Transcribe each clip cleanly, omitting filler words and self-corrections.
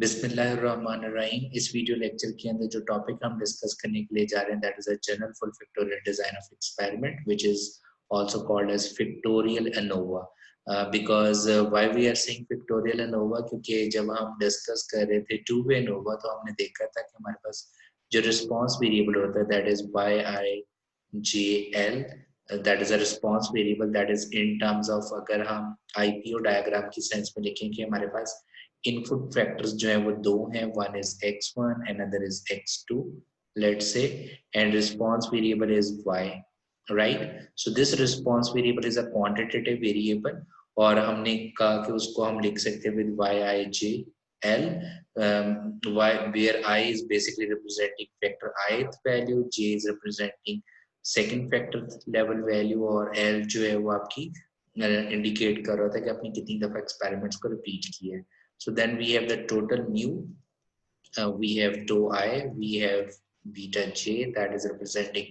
बिस्मिल्लाहिर्रहमानिर्रहीम। इस video lecture के अंदर जो टॉपिक हम डिस्कस करने के लिए जा रहे हैं that is a general full factorial design of experiment which is also called as factorial ANOVA. Because why we are saying factorial ANOVA, क्योंकि जब हम डिस्कस कर रहे थे टू वे एनोवा तो हमने देखा था कि हमारे पास जो रिस्पांस वेरिएबल होता है that is Y I J L, that is a response variable that is in terms of, अगर हम आईपीओ डायग्राम की सेंस में लिखें कि हमारे पास इनपुट फैक्टर्स जो है वो दो हैं, one is x1 and other is x2 let's say, and response variable is y, right. So this response variable is a quantitative variable और हमने कहा कि उसको हम लिख सकते हैं with y I j l, y where I is basically representing factor ith value, j is representing second factor level value और l जो है वो आपकी इंडिकेट कर रहा था कि आपने कितनी दफा एक्सपेरिमेंट्स को रिपीट किया है। So then we have the total mu, we have tau I, we have beta j that is representing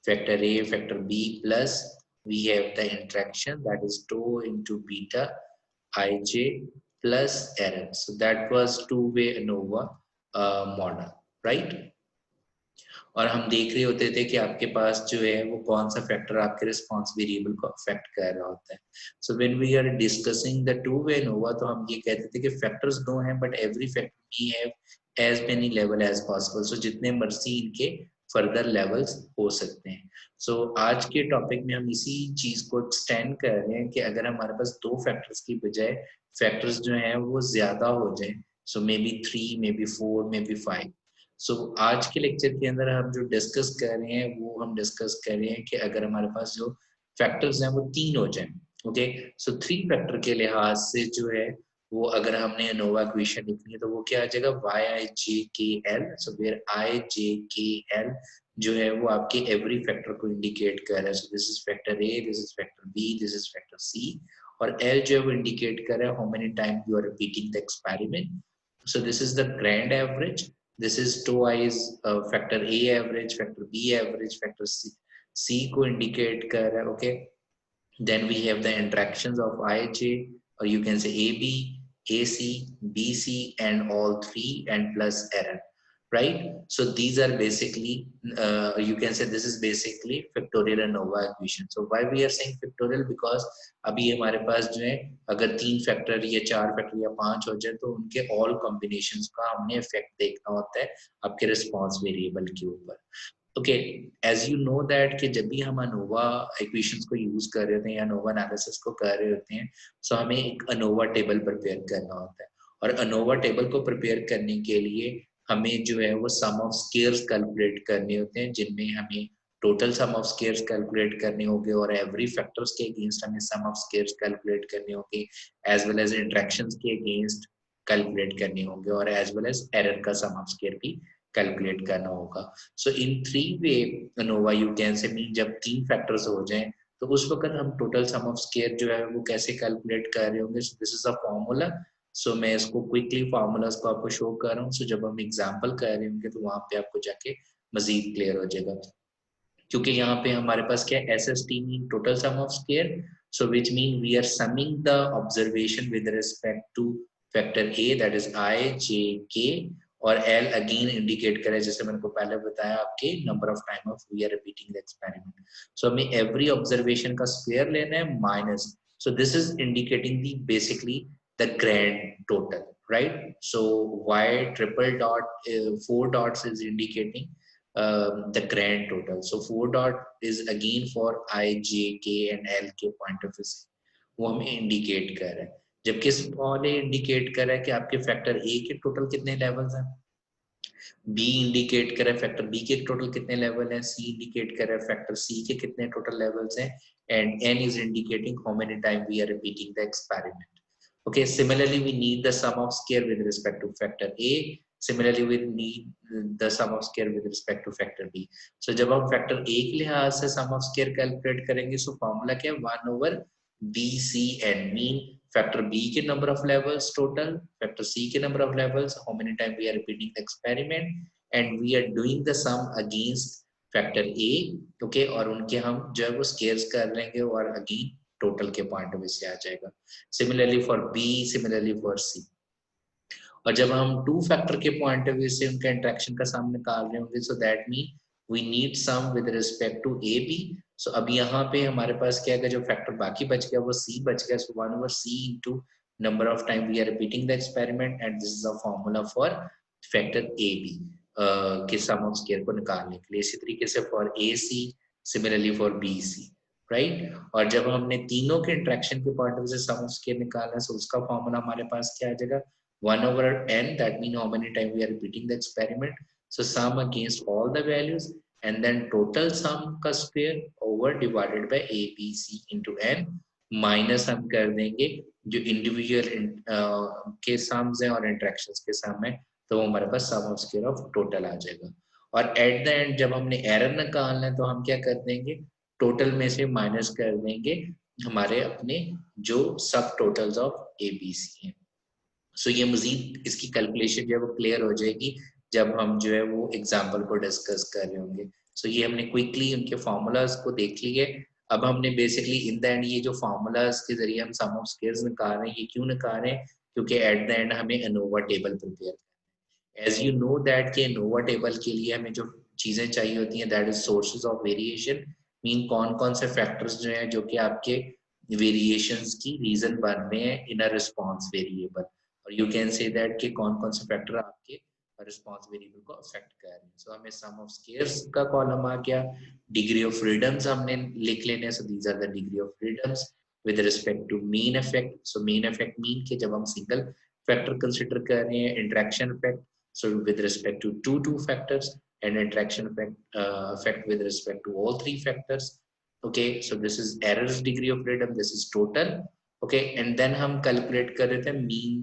factor A, factor B, plus we have the interaction that is tau into beta ij plus error. So that was two-way ANOVA model, right? और हम देख रहे होते थे कि आपके पास जो है वो कौन सा फैक्टर आपके रिस्पांस वेरिएबल को अफेक्ट कर रहा होता है। So when we are discussing the two way ANOVA तो हम ये कहते थे कि फैक्टर्स दो हैं but every factor we have as many level as possible. So जितने मर्जी इनके फर्दर लेवल्स हो सकते हैं। सो आज के टॉपिक में हम इसी चीज को एक्सटेंड कर रहे हैं कि अगर हमारे पास दो फैक्टर्स की बजाय फैक्टर्स जो हैं वो ज्यादा हो जाए, so maybe 3, maybe 4, maybe 5। आज के लेक्चर के अंदर हम जो डिस्कस कर रहे हैं वो हम डिस्कस कर रहे हैं कि अगर हमारे पास जो फैक्टर्स हैं वो 3 हो जाए, ओके। सो 3 फैक्टर के लिहाज से जो है वो अगर हमने एनोवा इक्वेशन लिखनी है तो वो क्या आ जाएगा, वाई आई जे के L. So where I J के एल जो है वो आपके एवरी फैक्टर को इंडिकेट कर रहा है। So this is factor A, this is factor B, this is factor C, और एल जो है वो इंडिकेट कर रहा है how many time you are repeating the experiment. So this is the grand average, this is tau I is factor A average, factor B average, factor C को indicate कर रहा है, okay। Then we have the interactions of IJ, or you can say AB, AC, BC, and all three, and plus error, right? So these are basically, you can say this is basically factorial ANOVA equation. So why we are saying factorial? Because अभी हमारे पास जो है अगर 3 factor या 4 factor या 5 हो जाए तो उनके ऑल कॉम्बिनेशंस का हमने इफेक्ट देखना होता है आपके रिस्पांस वेरिएबल के ऊपर। Okay, as you know that कि जब भी हम अनोवा इक्वेशंस को यूज कर रहे होते हैं या अनोवा एनालिसिस को कर रहे होते हैं, सो हमें एक अनोवा टेबल प्रिपेयर करना होता है और अनोवा टेबल को प्रिपेयर करने के लिए हमें जो है वो सम ऑफ स्केयर्स कैलकुलेट करने होते हैं, जिनमें हमें total sum of squares calculate करने होंगे और एवरी फैक्टर्स के अगेंस्ट हमें सम ऑफ स्केयर्स कैलकुलेट करने होंगे, एज वेल एज इंटरेक्शंस के अगेंस्ट कैलकुलेट करने होंगे और एज वेल एज एरर का सम ऑफ स्केयर भी कैलकुलेट करना होगा। सो इन 3 वे अनोवा यू कैन से मीन जब 3 फैक्टर्स हो जाएं तो उस वक्त हम टोटल सम ऑफ स्केयर जो है वो कैसे कैलकुलेट कर रहे होंगे। This is a formula. So मैं इसको क्विकली फार्मूलाज को आपको शो कर रहा हूँ। सो जब हम एग्जांपल कर रहे होंगे तो वहां पे आपको जाके मजीद क्लियर हो जाएगा, क्योंकि यहाँ पे हमारे पास क्या S S T mean total sum of square, so which mean we are summing the observation with respect to factor A that is I J K, और एल अगेन इंडिकेट करे जैसे मैंने को पहले बताया आपके number of time of we are repeating the experiment. So हमें every observation का स्क्वायर लेना है minus, so this is indicating the basically the grand total, right? So y triple dot 4 dots is indicating the grand total. So 4 dot is again for I, J, K and L के point of view से वो हमें indicate कर रहा है, जबकि small ए indicate कर रहा है कि आपके फैक्टर ए के टोटल कितने लेवल्स हैं, बी इंडिकेट कर रहा है फैक्टर बी के टोटल कितने लेवल हैं, सी इंडिकेट कर रहा है फैक्टर सी के कितने टोटल लेवल्स हैं, and N is indicating how many time we are repeating the experiment. Okay, similarly we need the sum of square with respect to factor A. Similarly we need the sum of square with respect to factor B. So जब हम factor A के लिहाज से sum of square calculate करेंगे, so formula क्या है 1 over BCN, mean factor B के number of levels total, factor C के number of levels, how many time we are repeating the experiment, and we are doing the sum against factor A, okay, और उनके हम जो है वो squares कर लेंगे और again टोटल के पॉइंट ऑफ व्यू से आ जाएगा। Similarly for B, similarly for C. और जब हम टू फैक्टर के पॉइंट ऑफ व्यू से उनका इंटरेक्शन का सम निकाल रहे होंगे, so that mean we need sum with respect to A B. So अब यहाँ पे हमारे पास क्या है, जो फैक्टर बाकी बच गया वो सी बच गया, सो 1/c into number of time we are repeating the experiment, and this is a formula for factor AB के sum of square को निकालने के लिए। इसी तरीके से for AC, similarly for BC, right. और जब हमने तीनों के इंटरेक्शन के पॉइंट ऑफ व्यू से सम ऑफ स्क्वायर निकालना है, so उसका फॉर्मूला हमारे पास क्या आ जाएगा, 1/n, that means how many time we are repeating the experiment, so sum against all the values and then total sum का square over divided by a b c into n, minus हम कर देंगे जो individual के sums हैं और interactions के सम है, तो वो हमारे पास sum of square of total आ जाएगा। और एट द एंड जब हमने एरर निकालना है तो हम क्या कर देंगे, टोटल में से माइनस कर देंगे हमारे अपने जो सब totals of A B C हैं। सो ये मजीद इसकी कैलकुलेशन जो है वो क्लियर हो जाएगी जब हम जो है वो एग्जाम्पल को डिस्कस कर रहे होंगे। सो ये हमने क्विकली उनके फॉर्मूलाज को देख लिए। अब हमने बेसिकली इन द एंड ये जो फॉर्मूलाज के जरिए हम सम ऑफ स्क्वायर्स निकाल रहे हैं, ये क्यों निकाल रहे हैं, क्योंकि एट द एंड हमें एनोवा टेबल प्रिपेयर करना है। एज यू नो दैट कि एनोवा टेबल के लिए हमें जो चीजें चाहिए होती हैं, that is sources of variation, mean कौन कौन से फैक्टर्स जो हैं जो कि आपके वेरिएशंस की रीजन बन रहे हैं इन अ रिस्पॉन्स वेरिएबल, और यू कैन से दैट कि कौन कौन से फैक्टर आपके रिस्पॉन्स वेरिएबल को अफेक्ट कर रहे हैं। सो हमें सम ऑफ स्क्वायर्स का कॉलम आ गया, डिग्री ऑफ फ्रीडम्स हमने लिख लेने, so these are the degree of freedoms with respect to mean effect. So mean effect mean के जब हम सिंगल फैक्टर कंसीडर कर रहे हैं, interaction effect so with respect to two factors, and interaction effect with respect to all three factors. Okay, so this is error's degree of freedom, this is total. Okay, and then हम calculate कर रहे थे mean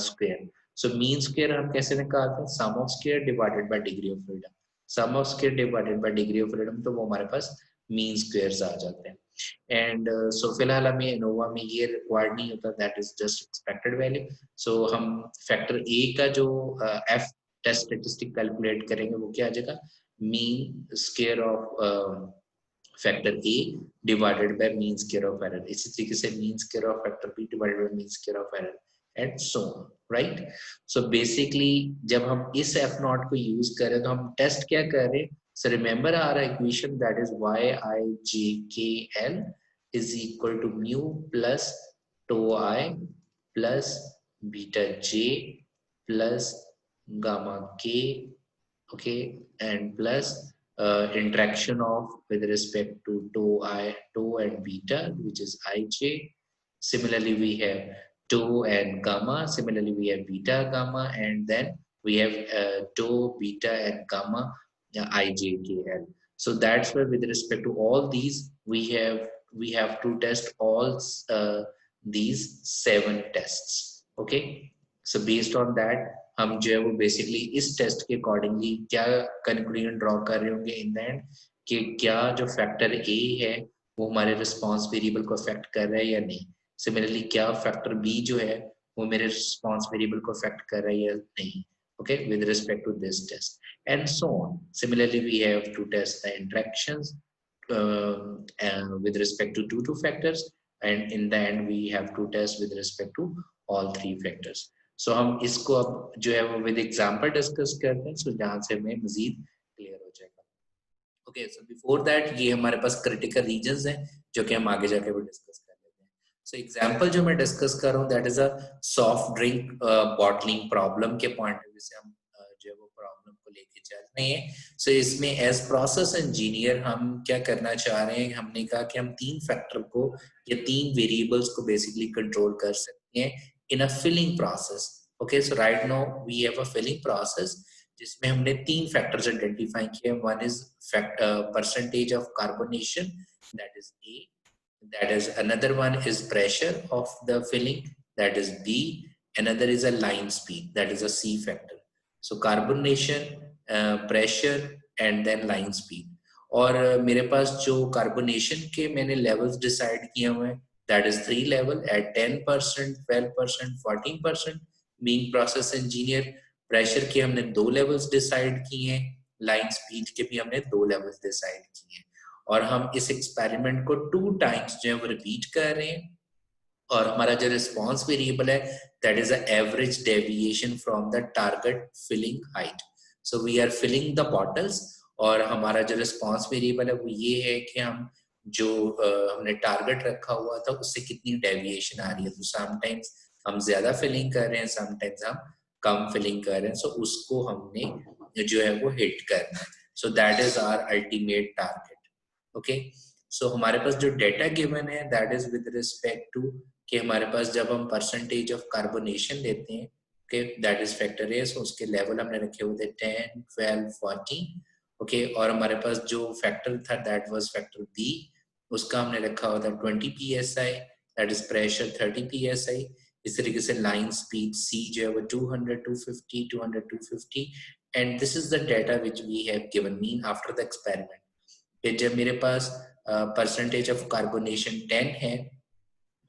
square. So mean square हम कैसे निकालते हैं, sum of square divided by degree of freedom, sum of square divided by degree of freedom, तो वो हमारे पास mean squares आ जाते हैं। एंड सो फिलहाल हमें इनोवा में ये रिक्वायर्ड नहीं होता, that is just expected value. So हम फैक्टर ए का जो एफ टेस्ट स्टैटिस्टिक कैलकुलेट करेंगे वो क्या आ जाएगा, mean square of factor A divided by mean square of error. इसी तरीके से mean square of factor B divided by mean square of error and so on, right. So basically जब हम इस एफ नॉट को यूज करें तो हम टेस्ट क्या कर रहे हैं, so remember our equation, that is yijkl is equal to mu plus tau I plus beta j plus gamma k, okay, and plus interaction of with respect to tau and beta, which is ij. Similarly we have tau and gamma, similarly we have beta gamma, and then we have tau, beta and gamma ijkl. So that's why with respect to all these we have to test all these 7 tests. Okay, so based on that हम जो है वो basically इस test के accordingly क्या conclusion draw कर रहे होंगे इन द एंड कि क्या जो फैक्टर ए है वो हमारे रिस्पांस वेरिएबल को अफेक्ट कर रहा है या नहीं। सिमिलरली क्या फैक्टर बी जो है वो मेरे रिस्पांस वेरिएबल को अफेक्ट कर रहा है या नहीं। Okay, with respect to this test and so on. Similarly, we have to test the interactions and with respect to two factors, and in the end we have to test with respect to all 3 factors. So हम इसको अब जो है वो with example discuss करते हैं, so जहाँ से हमें मजीद clear हो जाएगा। Okay, so before that ये हमारे पास critical regions हैं जो कि हम आगे जाके भी discuss कर लेते हैं। So example जो मैं discuss कर रहा हूँ that is a soft drink bottling problem के point of view से हम जो है वो problem को लेके चल रहे हैं। So इसमें as process engineer हम क्या करना चाह रहे हैं, हमने कहा कि हम 3 factor को या 3 variables को basically control कर सकते हैं in a filling process. Okay, so right now we have a filling process जिसमें हमने 3 factors identify किए। One is percentage of carbonation, that is A. That is another one is pressure of the filling, that is B. Another is a line speed, that is a C factor. So carbonation, pressure and then line speed. और मेरे पास जो carbonation के मैंने levels decide किए हुए हैं, that is 3 level at 10%, 12%, 14%. Being process engineer, pressure के हमने 2 levels decide किए हैं, line speed के भी हमने 2 levels decide किए हैं, और हम इस एक्सपेरिमेंट को 2 टाइम्स जो है वो रिपीट कर रहे हैं और हमारा जो रिस्पॉन्स वेरिएबल है that is the average deviation from the target filling height. So we are filling the bottles और हमारा जो रिस्पॉन्स वेरिएबल है वो ये है कि हम जो हमने टारगेट रखा हुआ था उससे कितनी डेविएशन आ रही है. तो समटाइम्स हम ज्यादा फिलिंग कर रहे हैं, समटाइम्स हम कम फिलिंग कर रहे हैं. सो उसको हमने जो है वो हिट करना है. So that is our ultimate target. Okay, so हमारे पास जो डेटा गिवन है that is with respect to कि हमारे पास जब हम परसेंटेज ऑफ कार्बोनेशन लेते हैं, ओके, दैट इज फैक्टर ए. सो उसके लेवल हमने रखे हुए थे 10, 12, 14. ओके, और हमारे पास जो फैक्टर था दैट वाज फैक्टर बी, उसका हमने रखा हुआ था 20 psi, that is pressure 30 psi. इस तरीके से लाइन स्पीड सी जो है वो 200, 250, 200, 250. And this is the data which we have given mean after the experiment. जब मेरे पास परसेंटेज ऑफ कार्बोनेशन 10 है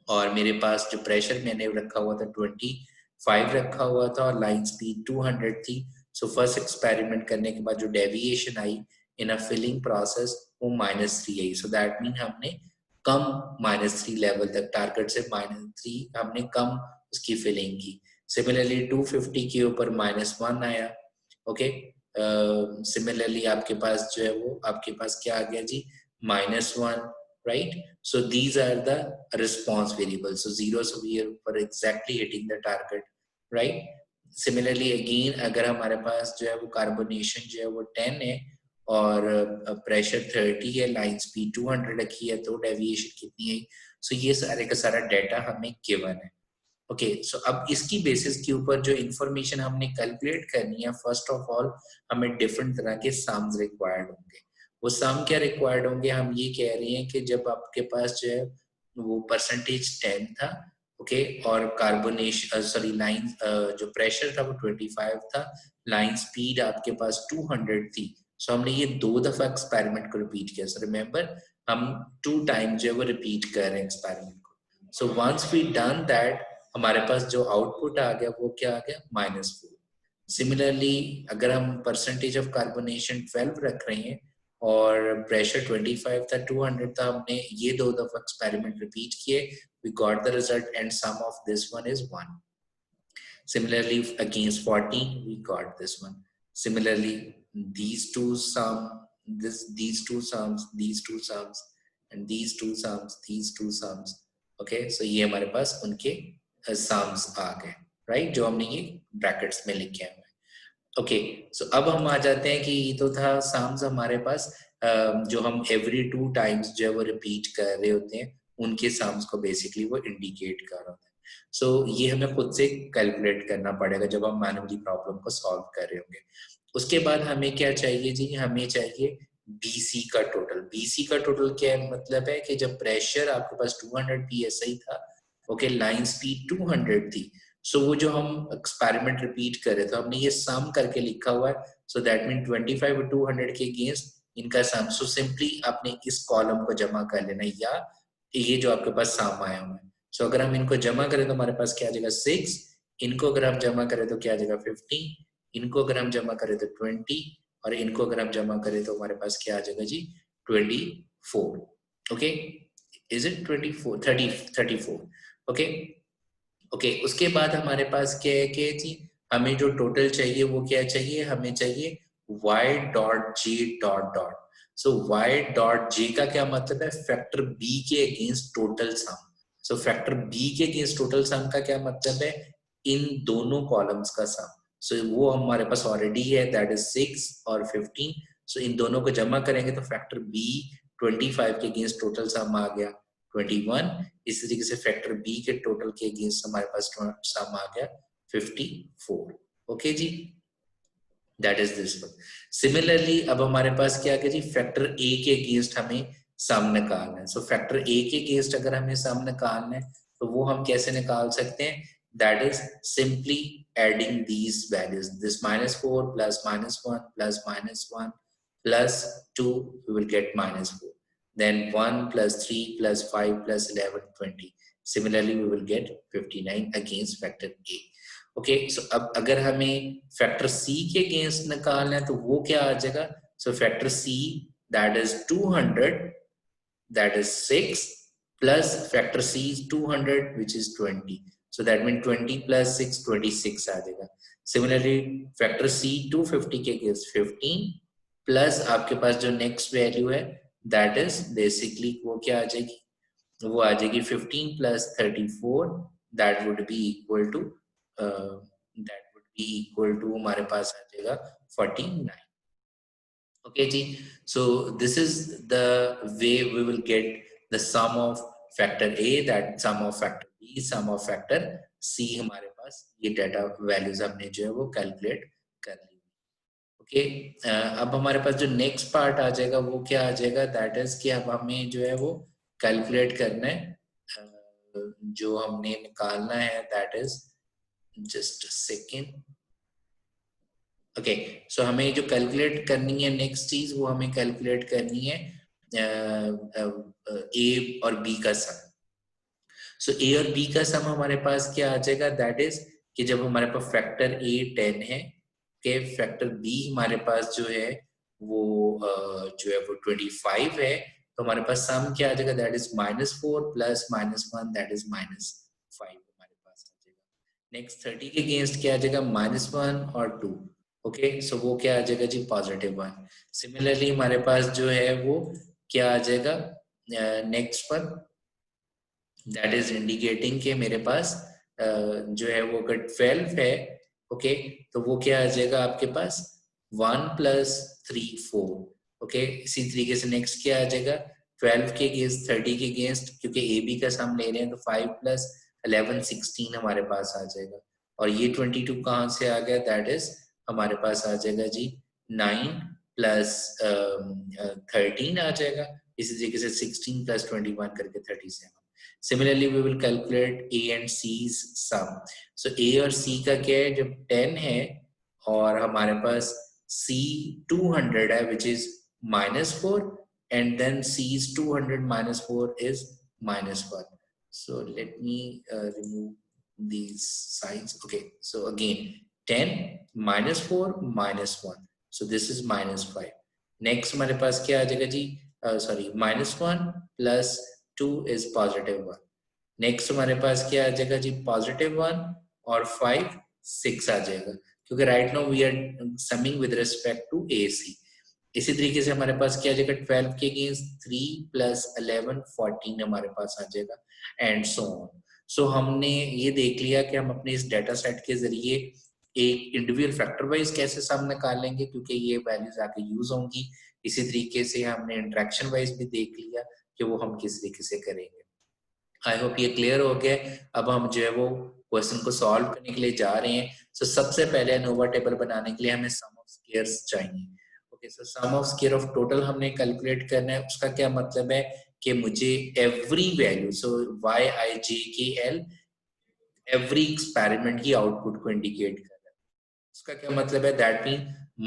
और मेरे पास जो प्रेशर मैंने रखा हुआ था 25 रखा हुआ था और लाइन स्पीड 200 थी. सो फर्स्ट एक्सपेरिमेंट करने के बाद जो डेविएशन आई इन अ फिलिंग प्रोसेस वो -3 आई. सो दैट मीन हमने कम -3 लेवल तक, टारगेट से -3 हमने कम उसकी फिलिंग की. सिमिलरली 250 के ऊपर -1 आया. ओके, सिमिलरली आपके पास जो है वो आपके पास क्या आ गया जी, -1, right? So these are the response variables. So zeros we are for exactly hitting the target, right? Similarly again अगर हमारे पास जो है वो कार्बोनेशन जो है वो 10 है और प्रेशर 30 है, लाइन स्पीड 200 रखी है, तो डेविएशन कितनी है. सो ये सारे का सारा डाटा हमें गिवन है. ओके, सो अब इसकी बेसिस के ऊपर जो इंफॉर्मेशन हमने कैलकुलेट करनी है, फर्स्ट ऑफ ऑल हमें डिफरेंट तरह के सम्स रिक्वायर्ड होंगे. वो सम क्या रिक्वायर्ड होंगे, हम ये कह रहे हैं कि जब आपके पास जो है वो परसेंटेज 10 था, ओके, और कार्बोनेशन सॉरी लाइन जो प्रेशर था वो 25 था, लाइन स्पीड आपके पास 200 थी. सो हमने ये 2 दफा एक्सपेरिमेंट को रिपीट किया. सो रिमेंबर हम 2 टाइम जो है वो रिपीट कर रहे हैं एक्सपेरिमेंट को. So once we done that हमारे पास जो आउटपुट आ गया वो क्या आ गया, -4. सिमिलरली अगर हम परसेंटेज ऑफ कार्बोनेशन 12 रख रहे हैं और प्रेशर 25 था, 200 था, हमने ये 2 दफा एक्सपेरिमेंट रिपीट किए, we got the result and sum of this one is 1. Similarly against 14 we got this one. Similarly these two sums, these two sums, these two sums and these two sums, these two sums. Okay, so ये हमारे पास उनके sums आ गए, right, जो हमने ये brackets में लिखे हैं. ओके, सो अब हम आ जाते हैं कि ये तो था सम्स हमारे पास जो हम एवरी 2 टाइम्स जो है वो रिपीट कर रहे होते हैं उनके सम्स को बेसिकली वो इंडिकेट कर रहा होता है. सो ये हमें खुद से कैलकुलेट करना पड़ेगा जब हम मैनुअली प्रॉब्लम को सॉल्व कर रहे होंगे. उसके बाद हमें क्या चाहिए जी, हमें चाहिए BC का टोटल. BC का टोटल क्या है, मतलब है कि जब प्रेशर आपके पास 200 psi था, ओके, लाइन स्पीड 200 थी, सो वो जो हम एक्सपेरिमेंट रिपीट कर रहे थे हमने ये सम करके लिखा हुआ है. सो दैट मीन 25 और 200 के अगेंस्ट इनका सम. सो सिंपली आपने इस कॉलम को जमा कर लेना या ये जो आपके पास सम आया हुआ है. सो अगर हम इनको जमा करें तो हमारे पास क्या आ जाएगा 6, इनको अगर हम जमा करें तो क्या आ जाएगा 15, इनको अगर हम जमा करें तो 20 और इनको अगर हम जमा करें तो हमारे पास क्या आ जाएगा जी 24. Okay, is it 24, 34. Okay, okay, उसके बाद हमारे पास क्या है कि जी हमें जो टोटल चाहिए वो क्या चाहिए, हमें चाहिए y dot J dot dot. So y dot J का क्या मतलब है, फैक्टर b के against total sum. So factor b के अगेंस्ट टोटल सम का क्या मतलब है, इन दोनों कॉलम्स का सम. सो वो हमारे पास ऑलरेडी है, दैट इज 6 और 15. सो इन दोनों को जमा करेंगे तो फैक्टर b 25 के अगेंस्ट टोटल सम आ गया 21. इस तरीके से फैक्टर b के टोटल के अगेंस्ट हमारे पास सम आ गया 54. ओके जी, that is this one. Similarly अब हमारे पास क्या है जी, फैक्टर a के अगेंस्ट हमें सम निकालना है. सो फैक्टर a के अगेंस्ट अगर हमें सम निकालना है तो वो हम कैसे निकाल सकते हैं, that is simply adding these values, this -4 plus -1 plus -1 plus 2 we will get -4. Then 1 plus 3 plus 5 plus 11, 20. Similarly, we will get 59 against factor A. Okay, so अब अगर हमें factor C के against निकालना है तो वो क्या आ जाएगा, so factor C that is 200, that is 6 plus factor C is 200 which is 20. So that means 20 plus 6 26 आ जाएगा. Similarly factor C 250 के gives 15 plus आपके पास जो next value है that is basically वो क्या आ जाएगी, वो आ जाएगी 15 plus 34 that would be equal to हमारे पास आ जाएगा 49. Okay ji, so this is the way we will get the sum of factor A, that sum of factor B, sum of factor C. हमारे पास ये डेटा वैल्यूज हमने जो है वो कैलकुलेट कर ली. ओके, अब हमारे पास जो नेक्स्ट पार्ट आ जाएगा वो क्या आ जाएगा, दैट इज कि अब हमें जो है वो कैलकुलेट करना है, जो हमने निकालना है that is just a second. Okay, so हमें जो कैलकुलेट करनी है नेक्स्ट चीज, वो हमें कैलकुलेट करनी है ए और बी का सम. सो ए और बी का सम हमारे पास क्या आ जाएगा, दैट इज कि जब हमारे पास फैक्टर ए 10 है, के फैक्टर बी हमारे पास जो है वो -25 है, तो हमारे पास सम क्या आ जाएगा, that is -4 plus -1 that is -5 हमारे पास आ जाएगा. नेक्स्ट 30 के अगेंस्ट क्या आ जाएगा, -1 और 2. ओके, सो वो क्या आ जाएगा जी, +1. सिमिलरली हमारे पास जो है वो क्या आ जाएगा नेक्स्ट पर, दैट इज इंडिकेटिंग के मेरे पास जो है वो अगर 12 है, ओके, तो वो क्या आ जाएगा आपके पास 1 + 3 4. ओके, इसी तरीके से नेक्स्ट क्या आ जाएगा 12 के अगेंस्ट 30 के अगेंस्ट, क्योंकि ए बी का सम ले रहे हैं तो 5 + 11 16 हमारे पास आ जाएगा. और ये 22 कहाँ से आ गया, दैट इज हमारे पास आ जाएगा जी 9 + 13 आ जाएगा. इसी तरीके से 16 + 21 करके 37. Similarly, we will calculate A and C's sum. So A और C का क्या है, जब 10 है और हमारे पास C 200 है which is -4 and then C's 200 -4 is -1. So let me remove these signs. Okay, so again 10 -4 -1. So this is -5. Next हमारे पास क्या आ जाएगा जी, sorry, -1 + 2 is +1. नेक्स्ट हमारे पास क्या आ जाएगा जी, +1 और 5 6 आ जाएगा, क्योंकि right now we are summing with respect to AC. इसी तरीके से हमारे पास क्या आ जाएगा 12 के अगेंस्ट 3 + 11 14 हमारे पास आ जाएगा एंड सो ऑन. सो हमने ये देख लिया कि हम अपने इस डेटा सेट के जरिए एक इंडिविजुअल फैक्टर वाइज कैसे सम निकालेंगे, क्योंकि ये वैल्यूज आगे यूज होंगी. इसी तरीके से हमने इंटरेक्शन वाइज भी देख लिया कि वो हम किस तरीके से करेंगे. आई होप ये क्लियर हो गया. अब हम जो है वो क्वेश्चन को सॉल्व करने के लिए जा रहे हैं. सो सबसे पहले एनोवा टेबल बनाने के लिए हमें सम ऑफ स्क्वायर्स चाहिए. Okay, so sum of square of total हमने कैलकुलेट करना है. उसका क्या मतलब है कि मुझे every value, so YIJKL every experiment की आउटपुट को इंडिकेट कर रहा है. उसका क्या मतलब है, दैट मीन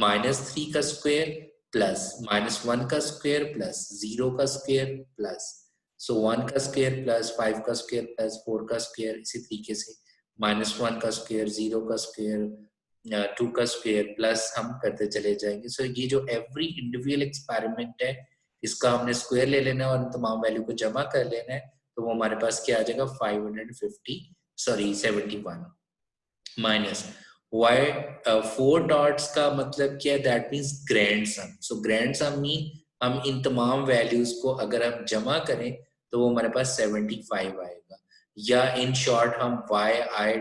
-3 का स्क्वायर प्लस -1 का स्क्वायर प्लस 0 का स्क्वायर प्लस 1 का स्क्वायर प्लस 5 का स्क्वायर प्लस 4 का स्क्वायर. इसी तरीके से -1 का स्क्वायर, 0 का स्क्वायर, 2 का स्क्वायर प्लस हम करते चले जाएंगे. सो ये जो एवरी इंडिविजुअल एक्सपेरिमेंट है इसका हमने स्क्वायर ले लेना है और तमाम वैल्यू को जमा कर लेना है. तो वो हमारे पास क्या आ जाएगा 71 माइनस y 4 डॉट्स का मतलब क्या है, that means grand sum. So grand sum mean हम इन तमाम वैल्यूज को अगर हम जमा करें तो वो हमारे पास 75 आएगा. या इन शॉर्ट हम y I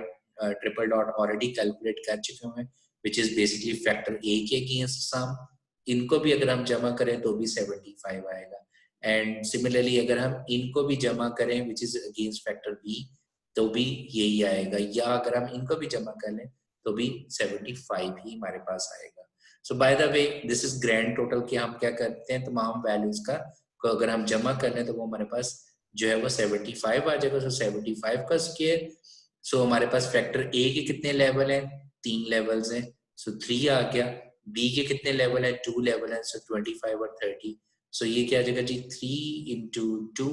triple dot already calculate कर चुके हैं which is basically factor a के अगेंस्ट सम. इनको भी अगर हम जमा करें तो भी 75 आएगा. एंड सिमिलरली अगर हम इनको भी जमा करें which is against factor b तो भी यही आएगा. या अगर हम इनको भी जमा कर लें तो भी 75 ही हमारे पास आएगा. So by the way this is grand total कि हम क्या करते हैं तमाम वैल्यूज का को अगर हम जमा कर लें तो वो हमारे पास जो है वो 75 आ जाएगा. सो 75 का स्क्वायर. सो हमारे पास फैक्टर ए के कितने लेवल हैं, 3 लेवल्स हैं. सो 3 आ गया. बी के कितने लेवल हैं, 2 लेवल हैं. सो 25 और 30. सो ये क्या आ जाएगा जी 3 × 2.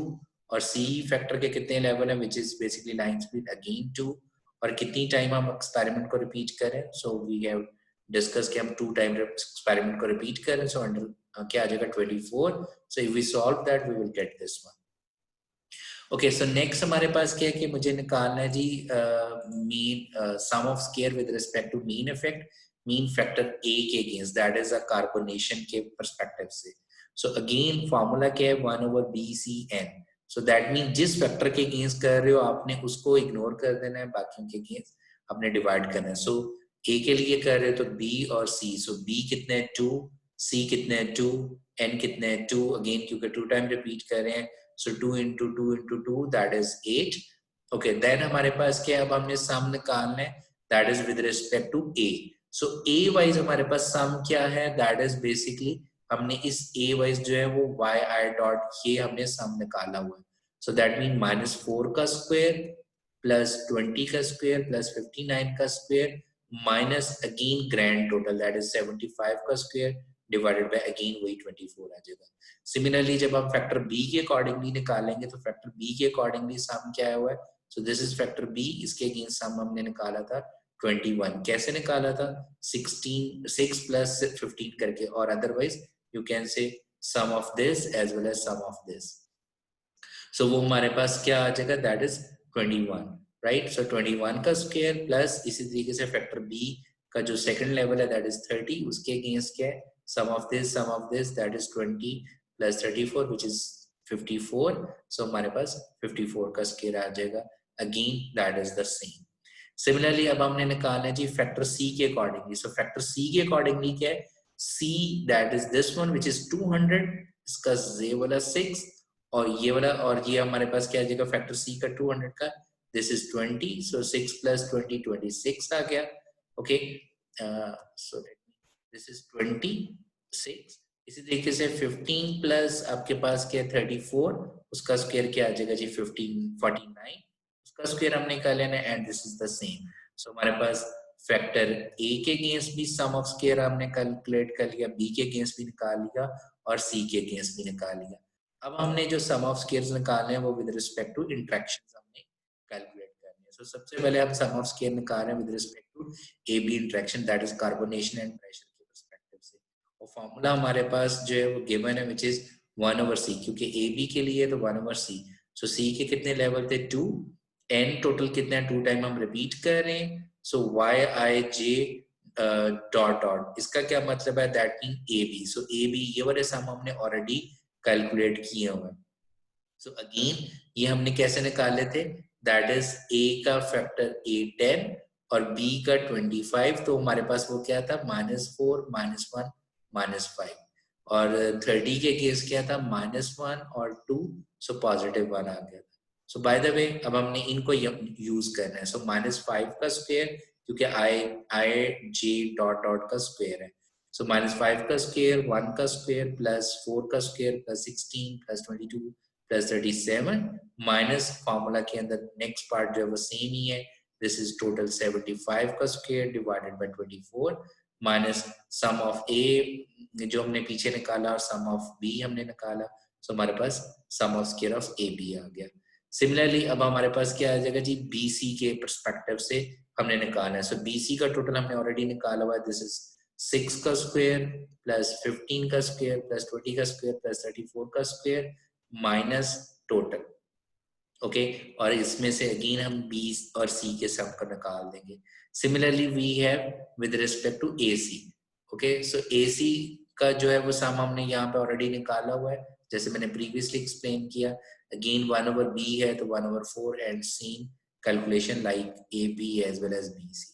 और सी फैक्टर के कितने लेवल हैं which is basically line speed again 2. और कितनी टाइम हम एक्सपेरिमेंट को रिपीट करें. सो वी हैव डिस्कस कि हम 2 टाइम एक्सपेरिमेंट को रिपीट करें. सो अंडर क्या आ जाएगा 24. So if we solve that we will get this one. Okay, so next हमारे पास क्या है कि मुझे निकालना है G mean sum of square with respect to mean effect, mean factor A के against, that is a carbonation के पर्सपेक्टिव से। सो अगेन फॉर्मूला क्या है, 1/BCN। सो दैट मीन जिस फैक्टर के अगेंस्ट कर रहे हो आपने उसको इग्नोर कर देना है, बाकी के अगेंस्ट आपने डिवाइड करना है। सो ए के लिए कर रहे हो तो बी और सी, सो बी कितने हैं 2, सी कितने हैं 2, एन कितने हैं 2, अगेन क्योंकि 2 टाइम रिपीट कर रहे हैं, so 2 into 2 into 2 that is 8. Okay, then हमारे पास क्या है, अब हमने सम निकालना है, that is with respect to a. So a wise हमारे पास सम क्या है, that is basically हमने इस a wise जो है वो yi dot ये हमने सम निकाला हुआ है। So that means -4 का स्क्वायर प्लस 20 का स्क्वायर प्लस 59 का square minus again grand total that is 75 का स्क्वायर डिवाइडेड बाय अगेन वही 24 आ जाएगा। सिमिलरली जब आप फैक्टर बी के अकॉर्डिंगली निकालेंगे तो फैक्टर बी के अकॉर्डिंगली सम क्या हुआ है, so this is factor B, इसके अगेंस्ट सम हमने निकाला था 21। कैसे निकाला था, 16 6 प्लस 15 करके, और otherwise you can say sum of this as well as sum of this. So वो हमारे पास क्या आ जाएगा, दैट इज 21, राइट। सो 21 का स्क्वायर प्लस इसी तरीके से फैक्टर बी का जो सेकंड लेवल है दैट इज 30, उसके अगेंस्ट क्या है, sum of this that is 20 plus 34 which is 54। So हमारे पास 54 का स्क्वायर आ जाएगा, again that is the same. Similarly अब हमने निकालना है जी फैक्टर सी के अकॉर्डिंगली। सो फैक्टर सी के अकॉर्डिंगली क्या है, see that is this one which is 200, इसका ये वाला 6 और ये वाला, और ये हमारे पास क्या आ जाएगा फैक्टर सी का 200 का, दिस इज 20, सो 6 प्लस 20 26 आ गया। Okay, so this is 26। इसी तरीके से 15 प्लस आपके पास क्या है 34, उसका स्क्वायर क्या आ जाएगा जी 49, उसका स्क्वायर हमने निकाल लेना है, and this is the same. So हमारे पास फैक्टर ए के अगेंस्ट भी सम ऑफ स्क्वायर हमने कैलकुलेट कर लिया, बी के अगेंस्ट भी निकाल लिया और सी के अगेंस्ट भी निकाल लिया। अब हमने जो सम ऑफ स्क्वायर्स निकालने हैं वो विद रिस्पेक्ट टू इंटरेक्शंस हमने कैलकुलेट करनी है। सो सबसे पहले हम सम ऑफ स्क्वायर निकाल रहे हैं with respect to A B interaction, that is carbonation and pressure के पर्सपेक्टिव से। और फॉर्मूला हमारे पास जो है वो गिवन है विच इज 1/c, क्योंकि ए बी के लिए तो 1/c। सो सी के कितने लेवल थे 2, एन टोटल कितने 2 टाइम हम रिपीट कर रहे हैं, so Y I J dot dot, इसका क्या मतलब है, that mean A B. So A B ये वाले सम हमने ऑलरेडी कैलकुलेट किए हुए। सो अगेन ये हमने कैसे निकाले थे, दैट इज ए का फैक्टर ए 10 और बी का 25, तो हमारे पास वो क्या था -4 -1 -5, और 30 के केस क्या था -1 और 2, सो +1 आ गया। सो बाय द वे अब हमने इनको यूज करना है। सो -5 का स्क्वायर, क्योंकि आई जे डॉट डॉट का स्क्वायर है, सो -5 का स्क्वायर 1 का स्क्वायर प्लस 4 का square plus 16 plus 22 plus 37 minus formula के अंदर नेक्स्ट पार्ट जो है वो सेम ही है, दिस इज टोटल 75 का square divided by 24 minus sum of A जो हमने पीछे निकाला और सम ऑफ बी हमने निकाला, सो हमारे पास sum of square of A B आ गया। सिमिलरली अब हमारे पास क्या आ जाएगा जी, बी सी के परस्पेक्टिव से हमने निकालना है। सो बी सी का टोटल हमने ऑलरेडी निकाला हुआ है, दिस इज 6 का स्क्वायर प्लस 15 का स्क्वायर प्लस 20 का स्क्वायर प्लस 34 का स्क्वायर माइनस टोटल। ओके, और इसमें से अगेन हम बी और सी के सम को निकाल देंगे। Similarly we have with respect to A C. Okay, so A C का जो है वो सम हमने यहाँ पे ऑलरेडी निकाला हुआ है, जैसे मैंने प्रीवियसली एक्सप्लेन किया। अगेन 1/b है तो 1/4 and same calculation like A B as well as B C.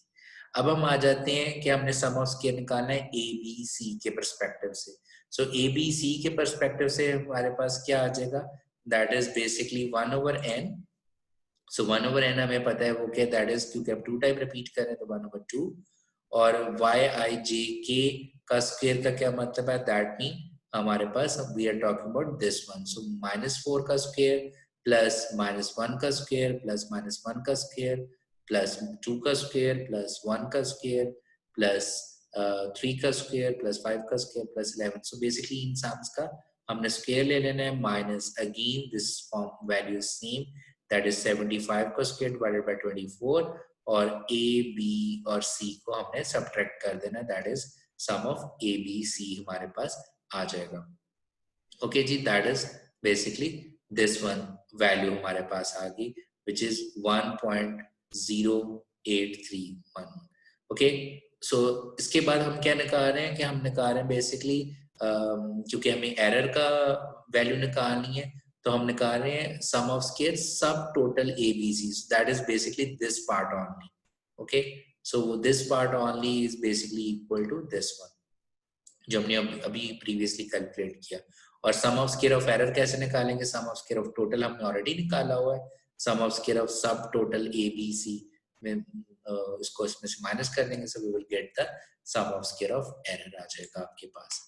अब हम आ जाते हैं कि हमने सम ऑफ स्क्वायर निकालना है ए बी सी के परस्पेक्टिव से। सो ए बी सी के परस्पेक्टिव से हमारे पास क्या आ जाएगा, that is basically 1/n। So 1/n हमें पता है वो क्या, दैट इज क्योंकि अब 2 टाइम रिपीट कर रहे हैं तो 1/2, और वाई आई जे के का स्क्वायर का क्या मतलब है, दैट मीन हमारे पास we are talking about this one. So -4 का स्क्वायर प्लस -1 का स्क्वायर प्लस -1 का स्क्वायर प्लस 2 का स्क्वायर प्लस 1 का स्क्वायर प्लस 3 का स्क्वायर प्लस 5 का स्क्वायर प्लस 11। सो बेसिकली इन सम्स का हमने स्क्वायर ले लेना है, minus again this form value is same, that is 75 का स्क्वायर डिवाइडेड बाय 24, और ए बी और सी को हमने सब्ट्रैक्ट कर देना, that is sum of A B C हमारे पास आ जाएगा। ओके जी, that is basically this one value हमारे पास आ गई विच इज 1.0831। ओके, सो इसके बाद हम क्या निकाल रहे हैं कि हम निकाल रहे हैं बेसिकली क्योंकि हमें एरर का वैल्यू निकालनी है, तो हम निकाल रहे हैं sum of square sub total ABC, that is basically this part only. Okay, so this part only is basically equal to this one जो हमने अभी प्रीवियसली कैलकुलेट किया। और sum of square of error कैसे निकालेंगे? Sum of square of total हमने already निकाला हुआ है, sum of square of sub total A B C में इसको इसमें से माइनस कर देंगे, so we will gate the sum of square of error आ जाएगा आपके पास।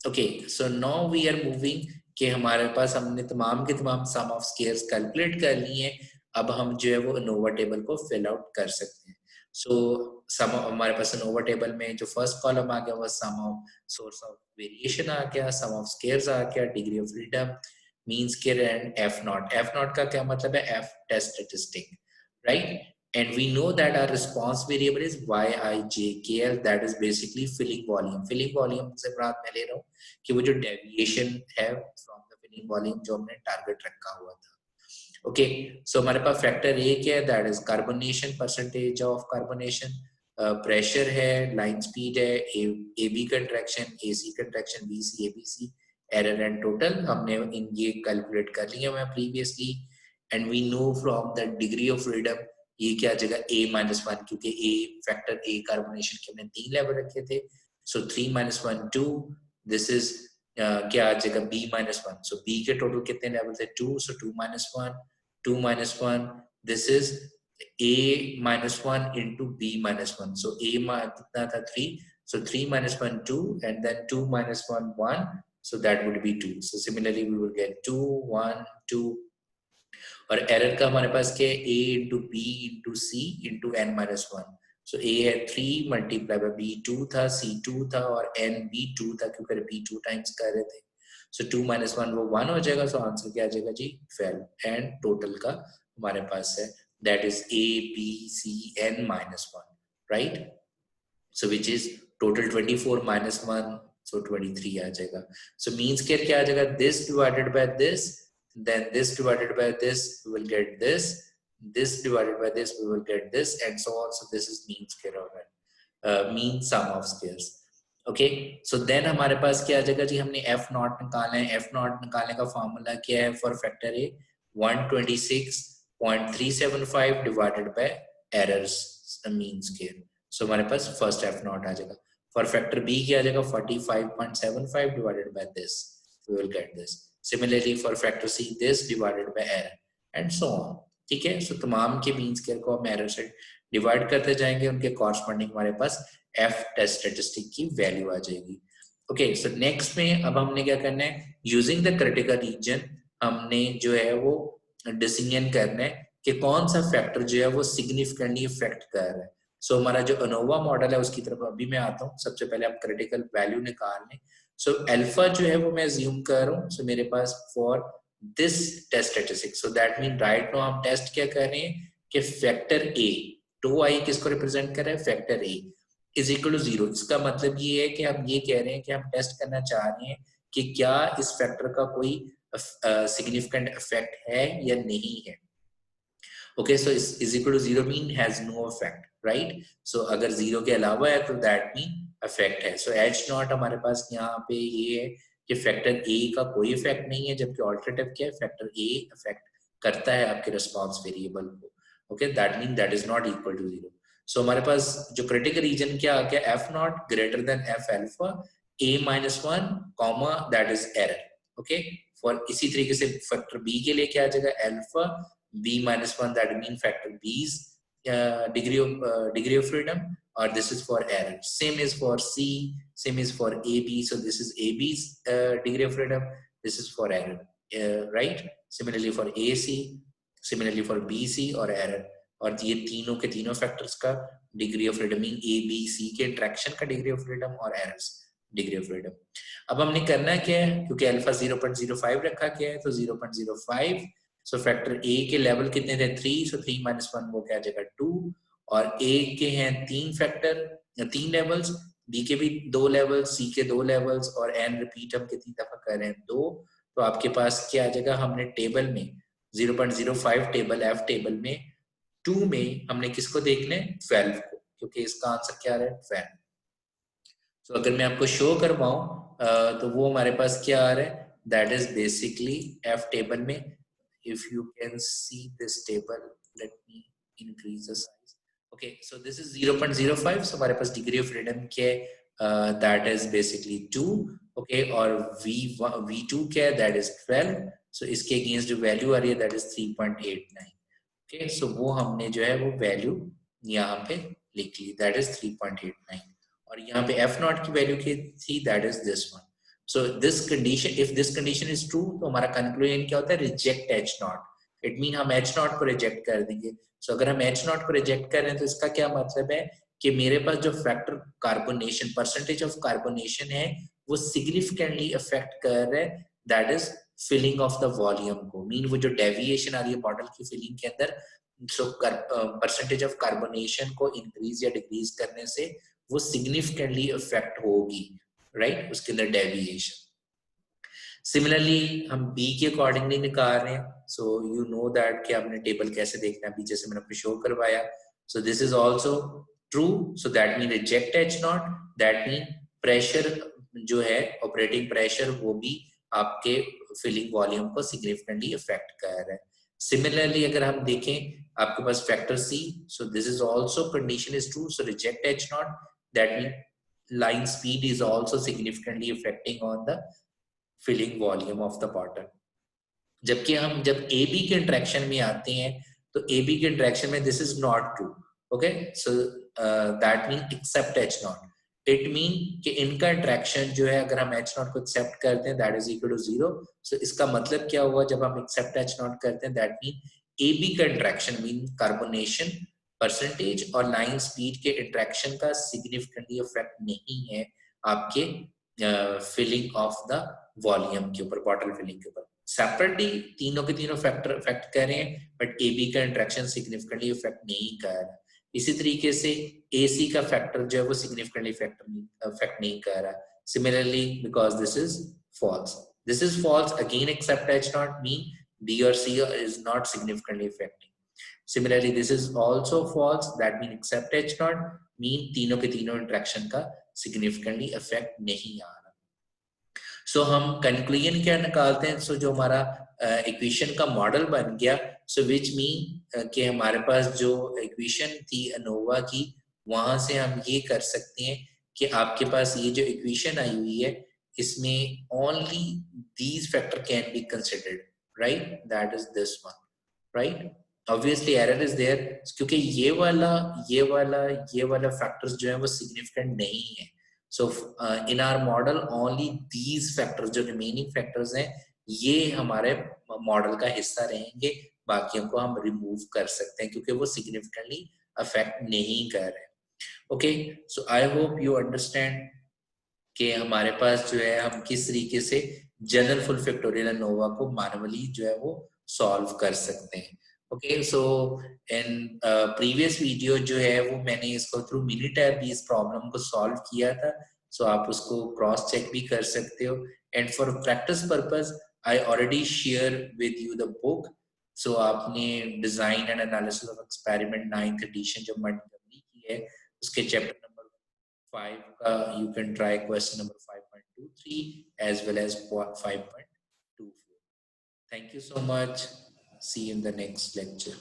Okay, so now we are moving कि हमारे पास हमने तमाम के तमाम सम ऑफ स्क्वायर्स कैलकुलेट कर लिए हैं, अब हम जो है वो अनोवा टेबल को फिल आउट कर सकते हैं। सो सम हमारे पास अनोवा टेबल में जो फर्स्ट कॉलम आ गया वो sum of source of variation आ गया, सम ऑफ स्क्वायर्स आ गया, degree of freedom, mean square and F naught. F naught का क्या मतलब है? F test statistic, right? And we know that our response variable is yijkl, that is basically filling volume। filling volume से बात मैं ले रहा हूँ कि वो जो डेविएशन है फ्रॉम द फिलिंग वॉल्यूम जो हमने टारगेट रखा हुआ था। ओके, सो हमारे पास फैक्टर ए क्या है? That is carbonation, percentage of carbonation, pressure है, लाइन स्पीड है, A B contraction, A C contraction, B C, A B C, error and total हमने इन ये कैलकुलेट कर लिया मैं previously. And we know from the degree of freedom ये क्या आ जाएगा? a-1, क्योंकि a फैक्टर a कार्बोनेशन के हमने 3 लेवल रखे थे, सो 3-1 2, दिस इज क्या आ जाएगा? b-1, सो b के टोटल कितने लेवल थे? 2, सो 2-1 2-1, this is a-1 into b-1, so a कितना था? 3, so 3-1 2 and then 2-1 1, so that would be 2, so similarly we will get 2 1 2। और एरर का हमारे पास क्या है? a into B into C into n-1, सो a है 3 मल्टीप्लाई बाय b 2 था, c 2 था और n b 2 था क्योंकि b 2 टाइम्स कर रहे थे, सो 2-1 वो 1 हो जाएगा, सो आंसर क्या आ जाएगा जी? 12। एंड टोटल का हमारे पास है that is a b c n-1, right? So which is total 24-1, सो 23 आ जाएगा। सो मीन स्क्वायर क्या आ जाएगा? This divided by this, then this divided by this we will get this, this divided by this we will get this, and so on, so this is mean square of it, mean sum of squares। okay, so then हमारे पास क्या आ जाएगा जी? हमने f not निकालना है। f not निकालने का फॉर्मूला क्या है for factor a? 126.375 divided by errors mean square, so हमारे पास फर्स्ट f नॉट आ जाएगा। फॉर फैक्टर b क्या आ जाएगा? 45.75 divided by this, we will get this। Similarly for factor c, this divided by error and so on। ठीक है, सो तमाम के मीन स्क्वायर को हम एरर से डिवाइड करते जाएंगे, उनके कॉरस्पॉन्डिंग हमारे पास एफ टेस्ट स्टैटिस्टिक की वैल्यू आ जाएगी। ओके, सो नेक्स्ट में अब हमने क्या करना है? यूजिंग द क्रिटिकल रीजन हमने जो है वो डिसीजन करना है कि कौन सा फैक्टर जो है वो सिग्निफिकेंटली इफेक्ट कर रहा है। सो हमारा जो अनोवा मॉडल है उसकी तरफ अभी मैं आता हूँ। सबसे पहले हम क्रिटिकल वैल्यू निकाल लें। सो अल्फा जो है वो मैं अज्यूम कर रहा हूँ, सो मेरे पास for this test statistic, so that mean right now हम टेस्ट क्या कर रहे हैं कि फैक्टर ए, टू आई किसको रिप्रेजेंट कर रहा है? Factor A is equal to 0। इसका मतलब ये है कि हम ये कह रहे हैं कि हम टेस्ट करना चाह रहे हैं कि क्या इस फैक्टर का कोई सिग्निफिकेंट इफेक्ट है या नहीं है। Okay, so is equal to 0 mean has no effect, right? So अगर 0 के अलावा है तो दैट मीन इफेक्ट है। सो एच नॉट हमारे पास यहाँ पे ये है कि फैक्टर ए का कोई इफेक्ट नहीं है, जबकि ऑल्टरनेटिव क्या है? फैक्टर ए इफेक्ट करता है आपके रिस्पांस वेरिएबल को। Okay, that mean that is not equal to 0। So हमारे पास जो क्रिटिकल रीजन क्या आ गया? F naught greater than F alpha a-1 comma that is error. Okay, for इसी तरीके से फैक्टर बी के लिए क्या आ जाएगा? Alpha b-1, that mean factor b's degree of freedom, or this is for error. Same is for c, same is for ab, so this is ab's degree of freedom, this is for error, right? Similarly for ac, similarly for bc और error, और ये तीनों के तीनों factors का degree of freedom mean A B C के interaction का degree of freedom और एरर्स डिग्री ऑफ फ्रीडम। अब हमने करना क्या है? क्योंकि अल्फा 0.05 रखा गया है तो 0.05, सो फैक्टर ए के लेवल कितने थे? 3, सो 3-1 वो क्या आ जाएगा? 2, और ए के हैं 3 फैक्टर, 3 लेवल्स, बी के भी 2 लेवल्स, सी के 2 लेवल्स, और एन रिपीट हम कितनी दफा कर रहे हैं? 2, तो आपके पास क्या आ जाएगा? हमने टेबल में 0.05 टेबल F टेबल में 2 में हमने किसको देखना है 12 को, क्योंकि इसका आंसर क्या है 12। तो अगर मैं आपको शो करवाऊं तो वो हमारे पास क्या आ रहा है, that is basically F table में, if you can see this table, let me increase the size. Okay, so this is 0.05, so हमारे पास degree of freedom क्या है, that is basically 2. Okay, और V2 क्या है, that is 12. so इसके against जो value आ रही है that is 3.89. Okay, so वो हमने जो है वो value यहाँ पे लिख ली, that is 3.89. और यहाँ पे F नॉट की वैल्यू की थी, that is this one. So this condition, if this condition is true, तो हमारा conclusion क्या होता है, reject H not. It mean हम H नॉट को reject कर देंगे. So अगर हम H नॉट को reject कर रहे हैं तो इसका क्या मतलब है कि मेरे पास जो factor carbonation, percentage of carbonation है वो सिग्निफिकेंटली अफेक्ट कर रहा है, that is filling of the volume को. मीन वो जो डेविएशन आ रही है बॉटल की फिलिंग के अंदर, सो परसेंटेज ऑफ कार्बोनेशन को इंक्रीज या डिक्रीज करने से वो सिग्निफिकेंटली अफेक्ट होगी, राइट, उसके अंदर डेविएशन. सिमिलरली हम बी के अकॉर्डिंगली निकाल रहे हैं. सो यू नो दैट कि आपने टेबल कैसे देखना है, अभी जैसे मैंने आपको शो करवाया. So this is also true, so that mean reject H naught, that mean pressure जो है ऑपरेटिंग प्रेशर वो भी आपके फिलिंग वॉल्यूम को सिग्निफिकेंटली अफेक्ट कर रहा है. सिमिलरली अगर हम देखें आपके पास factor C, so this is also condition is true, so reject H naught, that mean line speed is also significantly affecting on the filling volume of the bottle. जबकि हम जब AB के इंटरेक्शन में आते हैं तो AB के interaction में this is not true. Okay, so that means accept H naught. It mean कि इनका इंटरेक्शन जो है अगर हम H naught को accept करते हैं that is equal to 0. So इसका मतलब क्या हुआ, जब हम accept H naught करते हैं that mean AB का इंटरेक्शन मीन कार्बोनेशन परसेंटेज और लाइन स्पीड के इंटरेक्शन का सिग्निफिकेंटली इफेक्ट नहीं है आपके फिलिंग ऑफ द वॉल्यूम के ऊपर, बॉटल फिलिंग के ऊपर. सेपरेटली तीनों के तीनों फैक्टर इफेक्ट कर रहे हैं, बट AB का इंटरेक्शन सिग्निफिकेंटली इफेक्ट नहीं कर रहा. इसी तरीके से AC का फैक्टर जो है वो सिग्निफिकेंटली इफेक्ट नहीं कर रहा. Similarly because this is false again accept H naught mean B और C is not significantly affecting. Similarly, this is also false. That means except H naught mean तीनों के तीनों इंटरेक्शन का significantly effect नहीं आ रहा. So हम conclusion क्या निकालते हैं? So जो हमारा equation का मॉडल बन गया, so which mean कि हमारे पास जो equation थी ANOVA की, वहां से हम ये कर सकते हैं कि आपके पास ये जो equation आई हुई है इसमें only these factor can be considered, right? That is this one, right? Obviously error is there क्योंकि ये वाला फैक्टर्स जो है वो सिग्निफिकेंट नहीं है. So in our model only these factors, जो रिमेनिंग फैक्टर्स हैं, ये हमारे मॉडल का हिस्सा रहेंगे, बाकियों को हम रिमूव कर सकते हैं क्योंकि वो सिग्निफिकेंटली अफेक्ट नहीं कर रहे. Okay, so I hope you understand कि हमारे पास जो है हम किस तरीके से जनरल फुल फैक्टोरियल एनोवा को मैनुअली जो है वो सॉल्व कर सकते हैं. Okay, so in previous video जो है वो मैंने इसको थ्रू मिनीटैब भी इस प्रॉब्लम को सॉल्व किया था, सो आप उसको क्रॉस चेक भी कर सकते हो. And for practice purpose I already share with you the book. So आपने design and analysis of experiment 9th edition जो मंटगमरी की है उसके चैप्टर नंबर 5 का you can try question number 5.23 as well as 5.24. Thank you so much. See you in the next lecture.